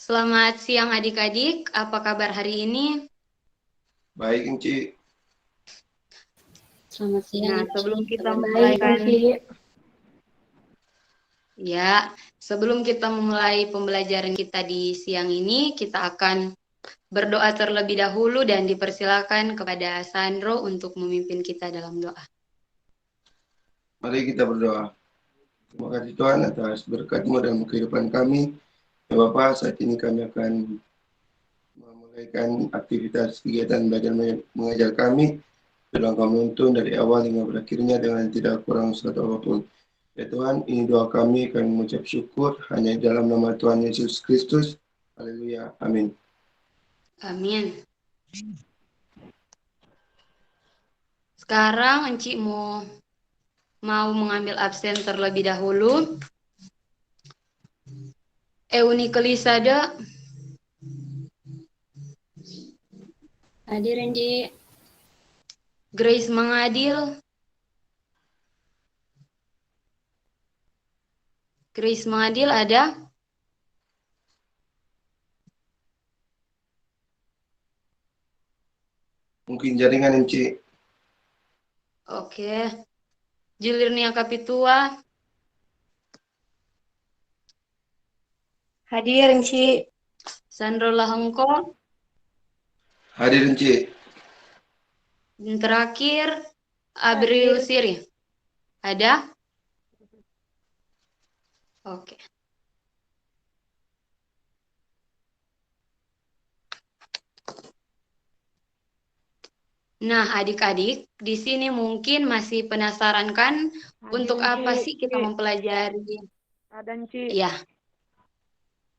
Selamat siang adik-adik, apa kabar hari ini? Baik, Enci. Selamat siang, Nah, Enci. sebelum kita Kabar baik, memulai Enci. sebelum kita memulai pembelajaran kita di siang ini, kita akan berdoa terlebih dahulu dan dipersilakan kepada Sandro untuk memimpin kita dalam doa. Mari kita berdoa. Terima kasih Tuhan atas berkat-Mu dalam kehidupan kami. Ya Bapak, saat ini kami akan memulaikan aktivitas kegiatan belajar mengajar kami. Tolong kami menuntun dari awal hingga berakhirnya dengan tidak kurang satu apapun. Ya Tuhan, ini doa kami mengucap syukur hanya dalam nama Tuhan Yesus Kristus. Haleluya. Amin. Amin. Sekarang Enci mau mengambil absen terlebih dahulu. Euni Kelisada. Hadir, Enci. Grace Mengadil. Grace Mengadil ada? Mungkin jaringan Enci. Oke. Julirnia Kapitua. Hadir, Enci. Sandro Lahengko. Hadir Enci. Dan terakhir, Abril Siri. Ada? Oke. Nah, adik-adik, di sini mungkin masih penasaran kan untuk apa sih kita mempelajari? Ada, Ci. Iya.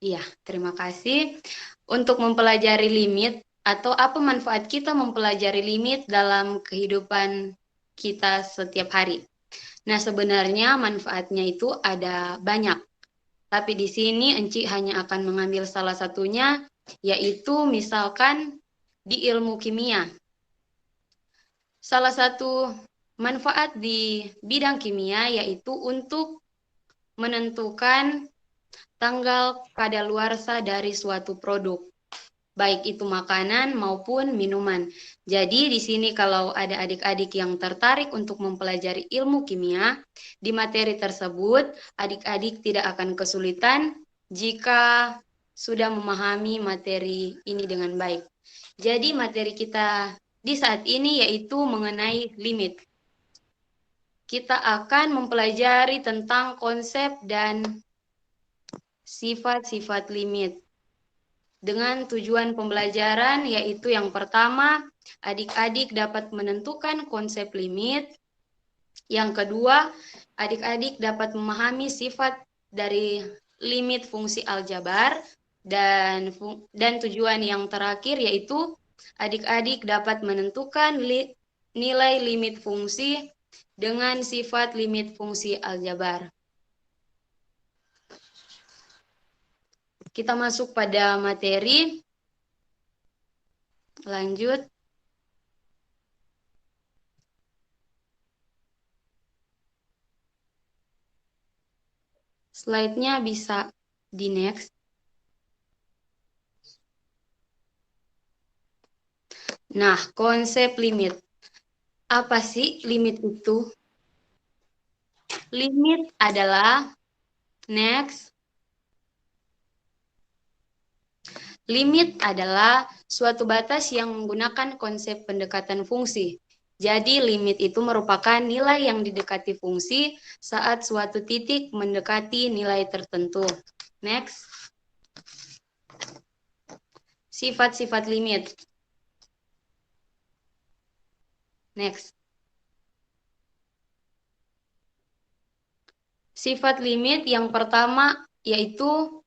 Iya, terima kasih. Untuk mempelajari limit atau apa manfaat kita mempelajari limit dalam kehidupan kita setiap hari. Nah, sebenarnya manfaatnya itu ada banyak. Tapi di sini Enci hanya akan mengambil salah satunya, yaitu misalkan di ilmu kimia. Salah satu manfaat di bidang kimia yaitu untuk menentukan tanggal kadaluarsa dari suatu produk, baik itu makanan maupun minuman. Jadi di sini kalau ada adik-adik yang tertarik untuk mempelajari ilmu kimia, di materi tersebut adik-adik tidak akan kesulitan jika sudah memahami materi ini dengan baik. Jadi materi kita di saat ini yaitu mengenai limit. Kita akan mempelajari tentang konsep dan sifat-sifat limit. Dengan tujuan pembelajaran yaitu yang pertama, adik-adik dapat menentukan konsep limit. Yang kedua, adik-adik dapat memahami sifat dari limit fungsi aljabar. Dan tujuan yang terakhir yaitu adik-adik dapat menentukan nilai limit fungsi dengan sifat limit fungsi aljabar. Kita masuk pada materi. Lanjut. Slide-nya bisa di next. Nah, konsep limit. Apa sih limit itu? Limit adalah next. Limit adalah suatu batas yang menggunakan konsep pendekatan fungsi. Jadi limit itu merupakan nilai yang didekati fungsi saat suatu titik mendekati nilai tertentu. Next. Sifat-sifat limit. Next. Sifat limit yang pertama yaitu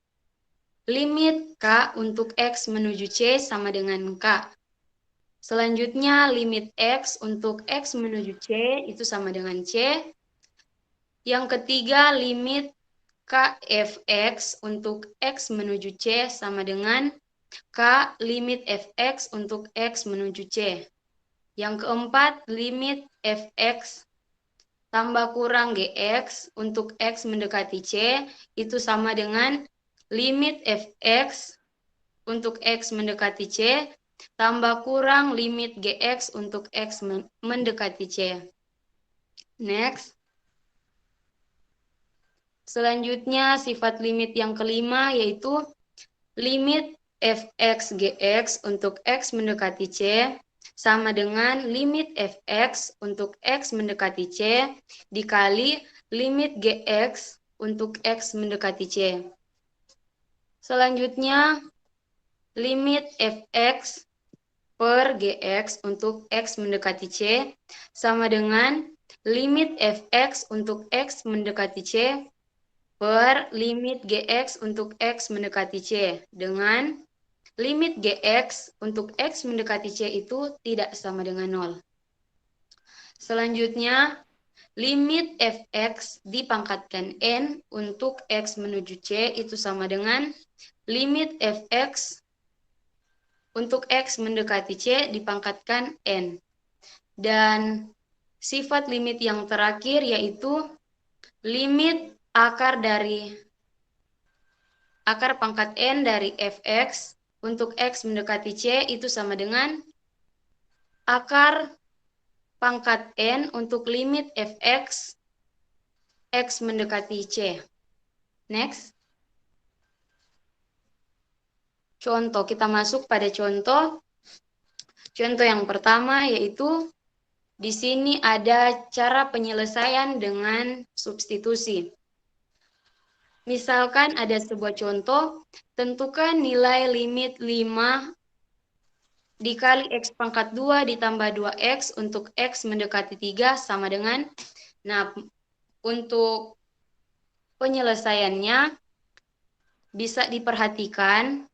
limit K untuk X menuju C sama dengan K. Selanjutnya limit X untuk X menuju C itu sama dengan C. Yang ketiga limit K Fx untuk X menuju C sama dengan K limit Fx untuk X menuju C. Yang keempat limit Fx tambah kurang Gx untuk X mendekati C itu sama dengan limit Fx untuk X mendekati C, tambah kurang limit Gx untuk X mendekati C. Next. Selanjutnya, sifat limit yang kelima yaitu limit fx gx untuk X mendekati C sama dengan limit fx untuk X mendekati C dikali limit gx untuk X mendekati C. Selanjutnya, limit fx per gx untuk X mendekati C sama dengan limit fx untuk X mendekati C per limit gx untuk X mendekati C dengan limit gx untuk X mendekati C itu tidak sama dengan 0. Selanjutnya, limit fx dipangkatkan n untuk X menuju C itu sama dengan limit fx untuk X mendekati C dipangkatkan n. Dan sifat limit yang terakhir yaitu limit akar pangkat n dari fx untuk X mendekati C itu sama dengan akar pangkat n untuk limit fx X mendekati C. Next. Contoh, kita masuk pada contoh. Contoh yang pertama yaitu di sini ada cara penyelesaian dengan substitusi. Misalkan ada sebuah contoh, tentukan nilai limit 5 dikali X pangkat 2 ditambah 2X untuk X mendekati 3 sama dengan, nah untuk penyelesaiannya bisa diperhatikan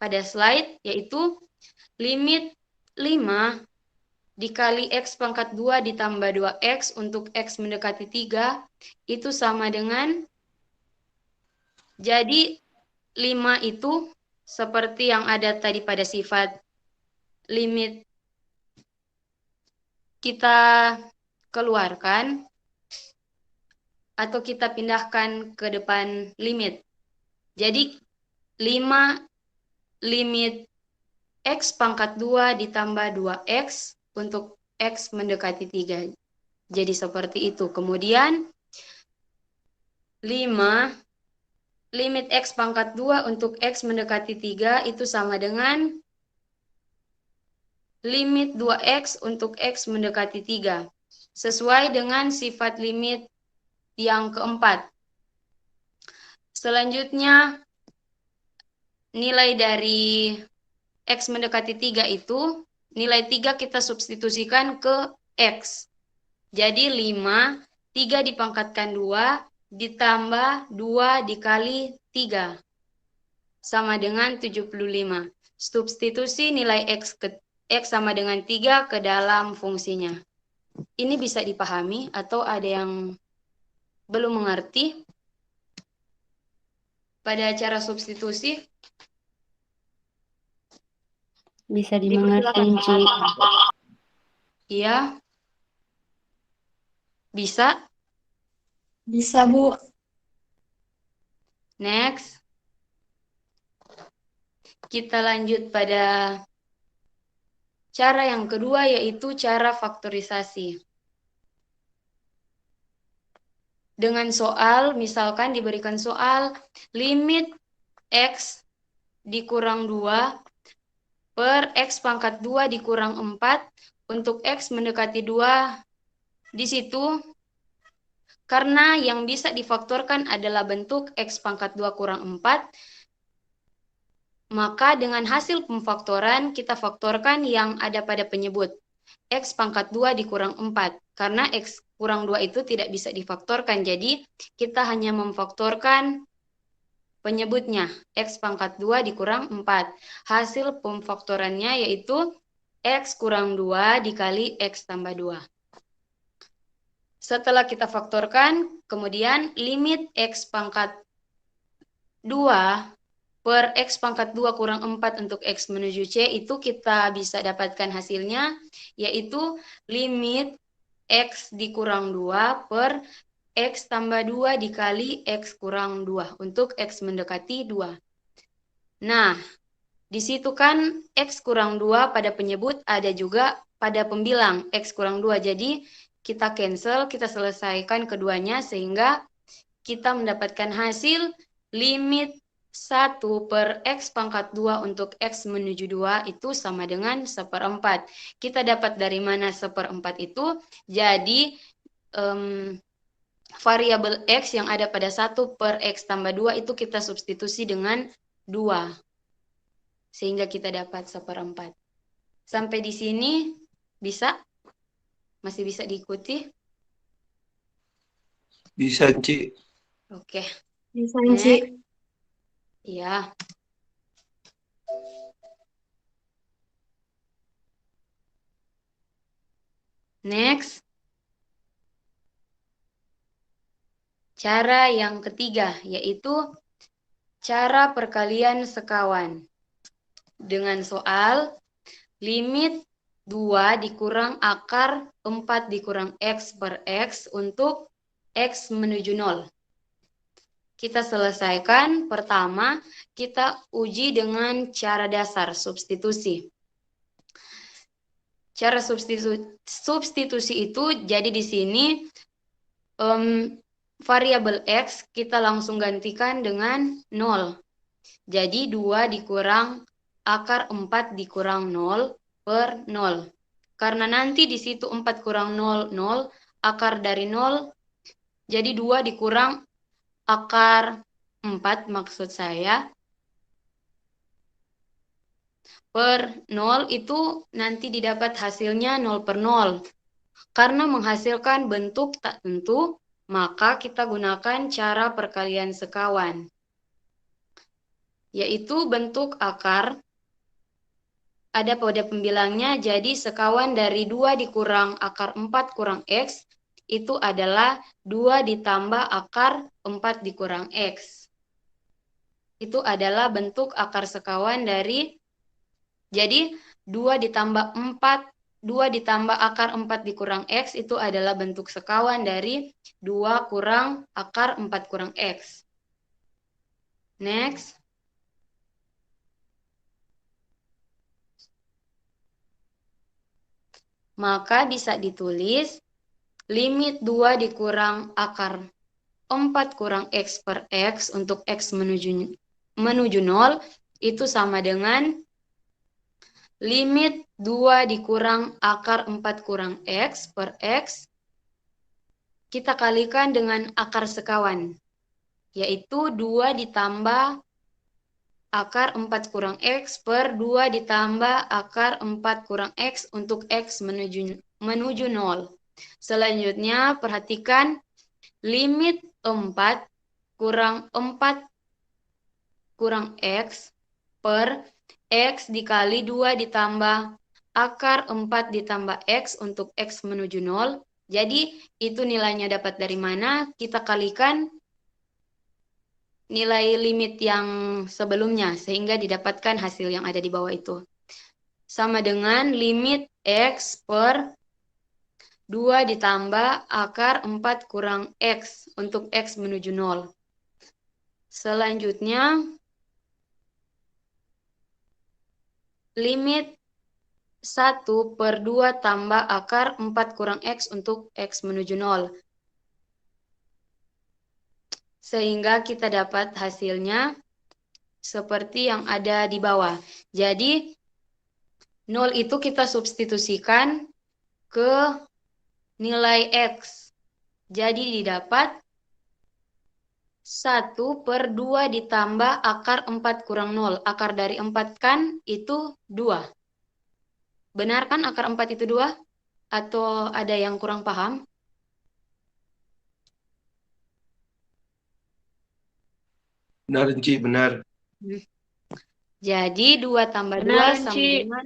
pada slide, yaitu limit 5 dikali X pangkat 2 ditambah 2X untuk X mendekati 3 itu sama dengan, jadi 5 itu seperti yang ada tadi pada sifat limit kita keluarkan atau kita pindahkan ke depan limit. Jadi 5 limit X pangkat 2 ditambah 2X untuk X mendekati 3. Jadi seperti itu. Kemudian 5 limit X pangkat 2 untuk X mendekati 3 itu sama dengan limit 2X untuk X mendekati 3. Sesuai dengan sifat limit yang keempat. Selanjutnya, nilai dari X mendekati 3 itu, nilai 3 kita substitusikan ke X. Jadi 5, 3 dipangkatkan 2, ditambah 2 dikali 3. Sama dengan 75. Substitusi nilai X sama dengan 3 ke dalam fungsinya. Ini bisa dipahami atau ada yang belum mengerti pada cara substitusi? Bisa dimengerti, Ci. Iya. Bisa? Bisa, Bu. Next. Kita lanjut pada cara yang kedua, yaitu cara faktorisasi. Dengan soal, misalkan diberikan soal limit X dikurang 2 per X pangkat 2 dikurang 4 untuk X mendekati 2. Di situ, karena yang bisa difaktorkan adalah bentuk X pangkat 2 kurang 4, maka dengan hasil pemfaktoran kita faktorkan yang ada pada penyebut. X pangkat 2 dikurang 4. Karena X kurang 2 itu tidak bisa difaktorkan. Jadi kita hanya memfaktorkan penyebutnya. X pangkat 2 dikurang 4. Hasil pemfaktorannya yaitu X kurang 2 dikali X tambah 2. Setelah kita faktorkan, kemudian limit X pangkat 2 per X pangkat 2 kurang 4 untuk X menuju C itu kita bisa dapatkan hasilnya, yaitu limit X dikurang 2 per X tambah 2 dikali X kurang 2 untuk X mendekati 2. Nah, Di situ kan X kurang 2 pada penyebut, ada juga pada pembilang X kurang 2. Jadi kita cancel, kita selesaikan keduanya sehingga kita mendapatkan hasil limit 1 per X pangkat 2 untuk X menuju 2 itu sama dengan 1/4. Kita dapat dari mana 1/4 itu? Jadi variabel X yang ada pada 1 per X tambah 2 itu kita substitusi dengan 2. Sehingga kita dapat 1/4. Sampai di sini bisa? Masih bisa diikuti? Bisa, Ci. Oke. Bisa, Next. Ci. Ya. Next. Cara yang ketiga, yaitu cara perkalian sekawan. Dengan soal limit 2 dikurang akar 4 dikurang X per X untuk X menuju 0. Kita selesaikan. Pertama, kita uji dengan cara dasar substitusi. Cara substitusi itu jadi di sini variabel X kita langsung gantikan dengan 0. Jadi 2 dikurang akar 4 dikurang 0 per 0. Karena nanti di situ 4 kurang 0, 0. Akar dari 0, jadi 2 dikurang akar 4 maksud saya. Per 0 itu nanti didapat hasilnya 0 per 0. Karena menghasilkan bentuk tak tentu, maka kita gunakan cara perkalian sekawan. Yaitu bentuk akar ada pada pembilangnya, jadi sekawan dari 2 dikurang akar 4 kurang X itu adalah 2 ditambah akar 4 dikurang X. Itu adalah bentuk akar sekawan dari, jadi 2 ditambah 4, 2 ditambah akar 4 dikurang X itu adalah bentuk sekawan dari 2 kurang akar 4 kurang X. Next. Maka bisa ditulis limit 2 dikurang akar 4 kurang X per X untuk X menuju 0 itu sama dengan limit 2 dikurang akar 4 kurang X per X kita kalikan dengan akar sekawan, yaitu 2 ditambah akar 4 kurang X per 2 ditambah akar 4 kurang X untuk X menuju 0. Selanjutnya, perhatikan limit 4 kurang 4 kurang X per X dikali 2 ditambah akar 4 ditambah X untuk X menuju 0. Jadi, itu nilainya dapat dari mana? Kita kalikan nilai limit yang sebelumnya, sehingga didapatkan hasil yang ada di bawah itu. Sama dengan limit X per 2 ditambah akar 4 kurang X untuk X menuju 0. Selanjutnya, limit 1 per 2 tambah akar 4 kurang X untuk X menuju 0. Sehingga kita dapat hasilnya seperti yang ada di bawah. Jadi, 0 itu kita substitusikan ke nilai X. Jadi didapat 1 per 2 ditambah akar 4 kurang 0. Akar dari 4 kan itu 2. Benar kan akar 4 itu 2? Atau ada yang kurang paham? Benar, Ci, benar. Jadi 2 tambah 2 sama dengan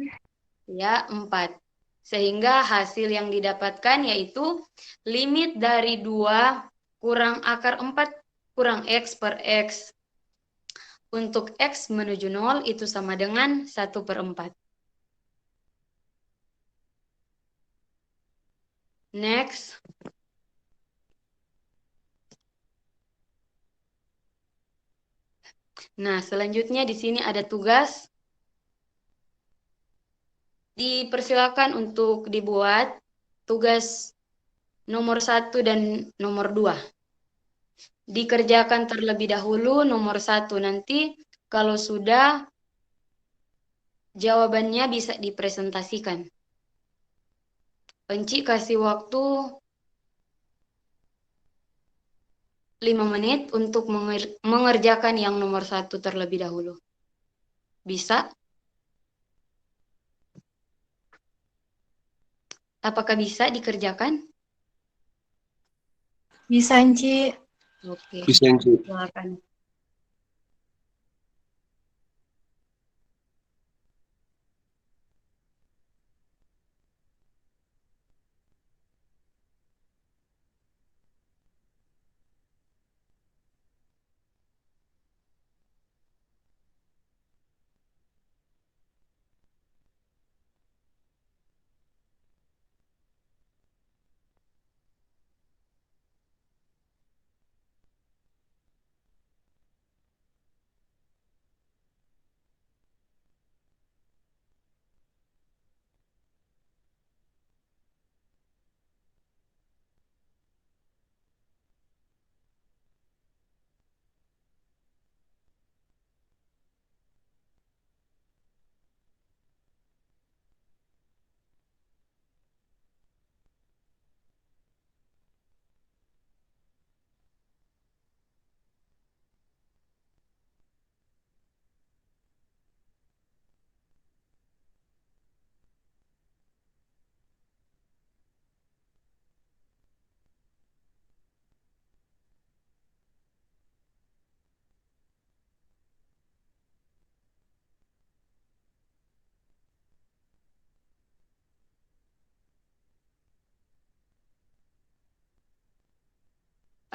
ya 4. Sehingga hasil yang didapatkan yaitu limit dari 2 kurang akar 4 kurang X per X untuk X menuju 0 itu sama dengan 1 per 4. Next. Nah, selanjutnya di sini ada tugas Dipersilakan untuk dibuat tugas nomor 1 dan nomor 2. Dikerjakan terlebih dahulu nomor 1, nanti kalau sudah jawabannya bisa dipresentasikan. Enci kasih waktu 5 menit untuk mengerjakan yang nomor 1 terlebih dahulu. Bisa? Apakah bisa dikerjakan? Bisa, Enci. Bisa, Oke, Enci. silakan.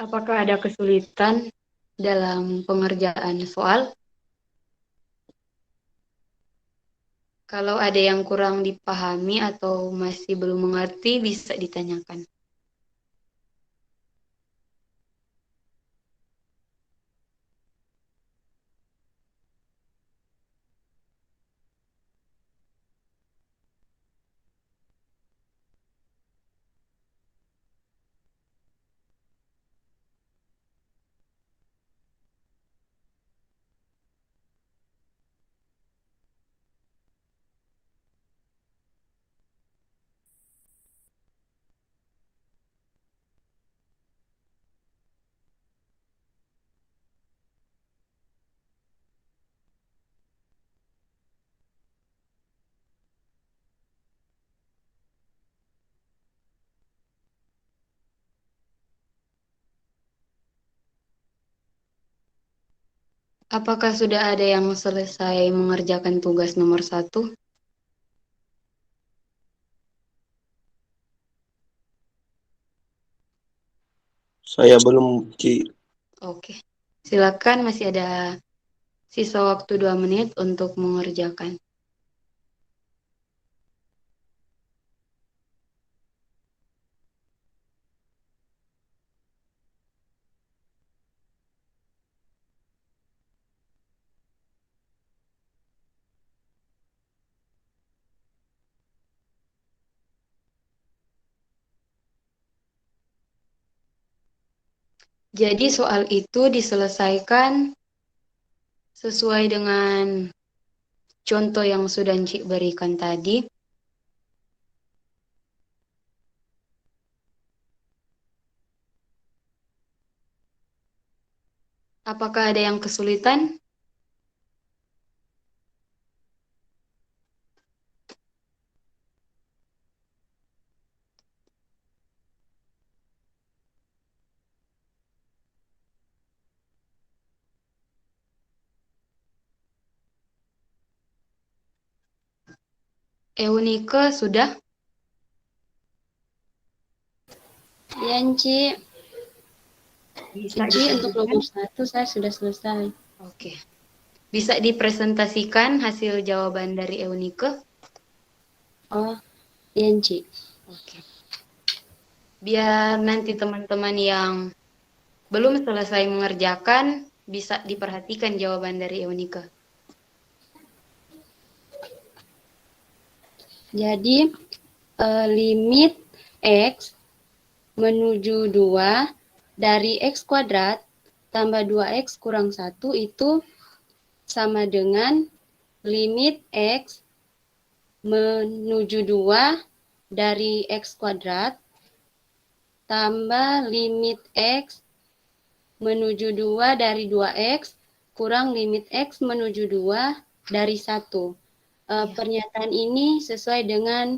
Apakah ada kesulitan dalam pengerjaan soal? Kalau ada yang kurang dipahami atau masih belum mengerti, bisa ditanyakan. Apakah sudah ada yang selesai mengerjakan tugas nomor 1? Saya belum, Ci. Oke, silakan, masih ada sisa waktu 2 menit untuk mengerjakan. Jadi soal itu diselesaikan sesuai dengan contoh yang sudah Encik berikan tadi. Apakah ada yang kesulitan? Eunike sudah? Ya, Enci. Bisa Enci, untuk nomor 1 saya sudah selesai. Oke. Bisa dipresentasikan hasil jawaban dari Eunike? Oh, ya, Enci. Oke. Biar nanti teman-teman yang belum selesai mengerjakan bisa diperhatikan jawaban dari Eunike. Jadi limit X menuju 2 dari X kuadrat tambah 2X kurang 1 itu sama dengan limit X menuju 2 dari X kuadrat tambah limit X menuju 2 dari 2X kurang limit X menuju 2 dari 1. Pernyataan ini sesuai dengan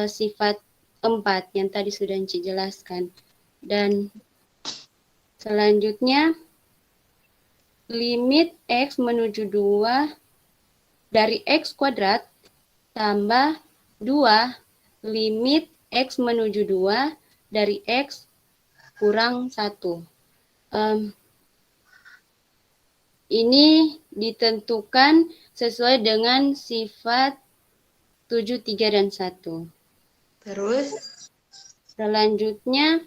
sifat 4 yang tadi sudah Encik jelaskan. Dan selanjutnya limit X menuju 2 dari X kuadrat tambah 2 limit X menuju 2 dari X kurang 1. Ini ditentukan sesuai dengan sifat 7, 3, dan 1. Terus? Selanjutnya,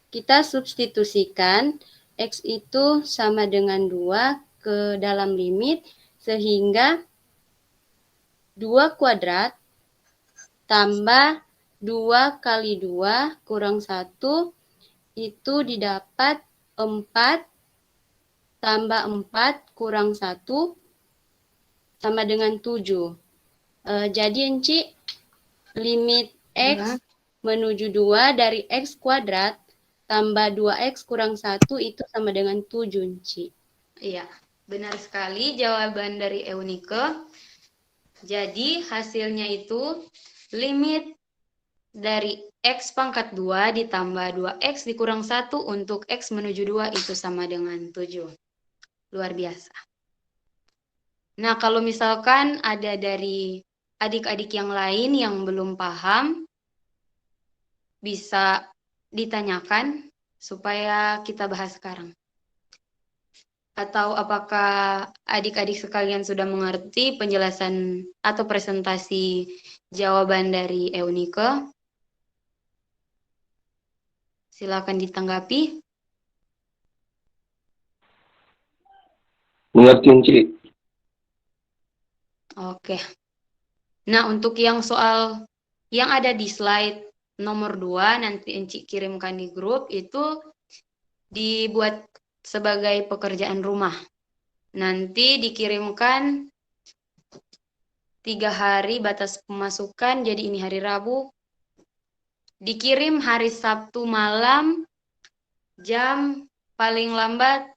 kita substitusikan X itu sama dengan 2 ke dalam limit, sehingga 2 kuadrat tambah 2 kali 2 kurang 1 itu didapat 4 tambah 4 kurang 1 sama dengan 7. Jadi Encik, limit X menuju 2 dari X kuadrat tambah 2X kurang 1 itu sama dengan 7, Encik. Iya, benar sekali jawaban dari Eunike. Jadi hasilnya itu limit dari X pangkat 2 ditambah 2X dikurang 1 untuk X menuju 2 itu sama dengan 7. Luar biasa. Nah, kalau misalkan ada dari adik-adik yang lain yang belum paham, bisa ditanyakan supaya kita bahas sekarang. Atau apakah adik-adik sekalian sudah mengerti penjelasan atau presentasi jawaban dari Eunike? Silakan ditanggapi. Mengerti, Encik. Oke. Nah, untuk yang soal yang ada di slide nomor 2, nanti Encik kirimkan di grup, itu dibuat sebagai pekerjaan rumah. Nanti dikirimkan 3 hari batas pemasukan, jadi ini hari Rabu. Dikirim hari Sabtu malam, jam paling lambat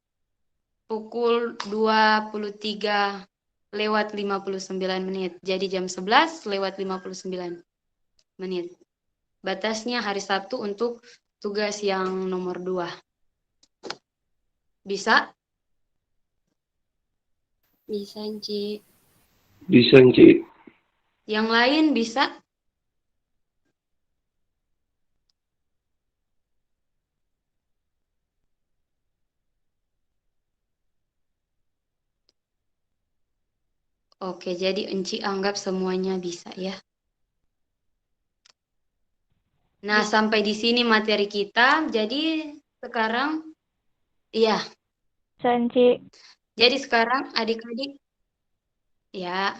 pukul 23:59. Jadi jam 11:59. Batasnya hari Sabtu untuk tugas yang nomor 2. Bisa? Bisa, Encik. Bisa, Encik. Yang lain bisa? Oke, jadi Enci anggap semuanya bisa ya. Nah, sampai di sini materi kita. Jadi sekarang, iya. Sanci. Jadi sekarang adik-adik, ya.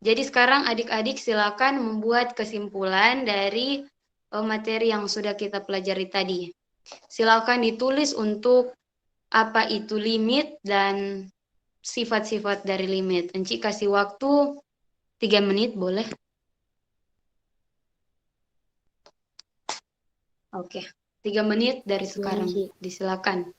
Jadi sekarang adik-adik silakan membuat kesimpulan dari materi yang sudah kita pelajari tadi. Silakan ditulis untuk apa itu limit dan sifat-sifat dari limit. Enci kasih waktu 3 menit, boleh? Oke, 3 menit dari sekarang. Disilakan.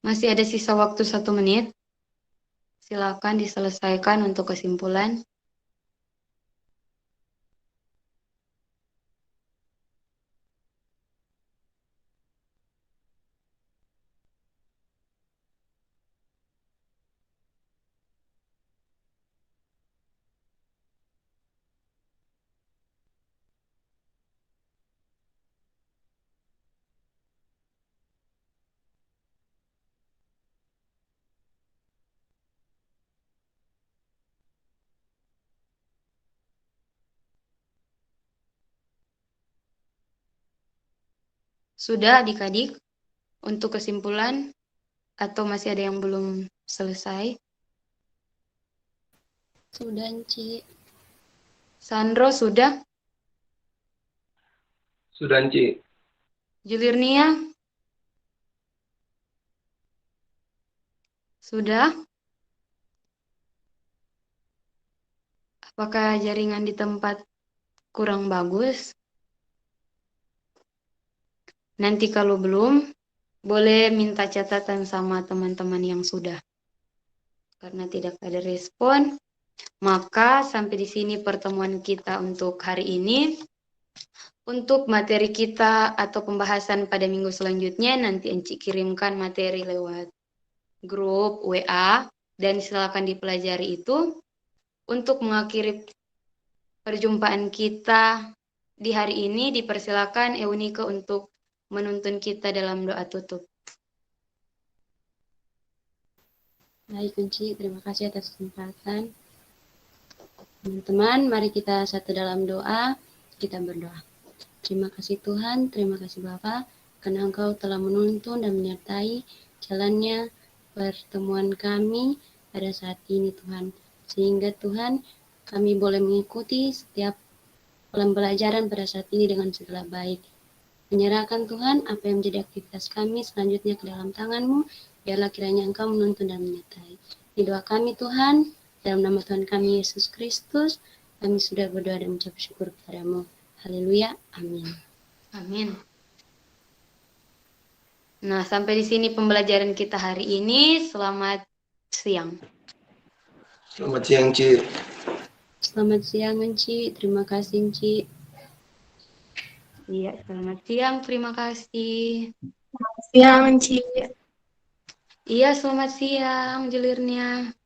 Masih ada sisa waktu 1 menit. Silakan diselesaikan untuk kesimpulan. Sudah adik-adik untuk kesimpulan atau masih ada yang belum selesai? Sudah, Ci. Sandro sudah? Sudah, Ci. Julirnia? Sudah? Apakah jaringan di tempat kurang bagus? Nanti kalau belum, boleh minta catatan sama teman-teman yang sudah. Karena tidak ada respon, maka sampai di sini pertemuan kita untuk hari ini. Untuk materi kita atau pembahasan pada minggu selanjutnya, nanti Enci kirimkan materi lewat grup WA dan silakan dipelajari itu. Untuk mengakhiri perjumpaan kita di hari ini, dipersilakan Eunike untuk menuntun kita dalam doa tutup. Baik, Kunci. Terima kasih atas kesempatan. Teman-teman, mari kita satu dalam doa. Kita berdoa. Terima kasih Tuhan, terima kasih Bapa, karena Engkau telah menuntun dan menyertai jalannya pertemuan kami pada saat ini Tuhan. Sehingga Tuhan, kami boleh mengikuti setiap pembelajaran pada saat ini dengan segala baik. Menyerahkan Tuhan apa yang menjadi aktivitas kami selanjutnya ke dalam tangan-Mu, biarlah kiranya Engkau menuntun dan menyertai. Di doa kami Tuhan, dalam nama Tuhan kami Yesus Kristus, kami sudah berdoa dan mengucap syukur kepada-Mu. Haleluya, amin. Amin. Nah, sampai di sini pembelajaran kita hari ini. Selamat siang. Selamat siang, Ci. Selamat siang, Enci. Terima kasih, Enci. Iya, selamat siang. Terima kasih. Siang, Ci. Iya, selamat siang, Jelirnya.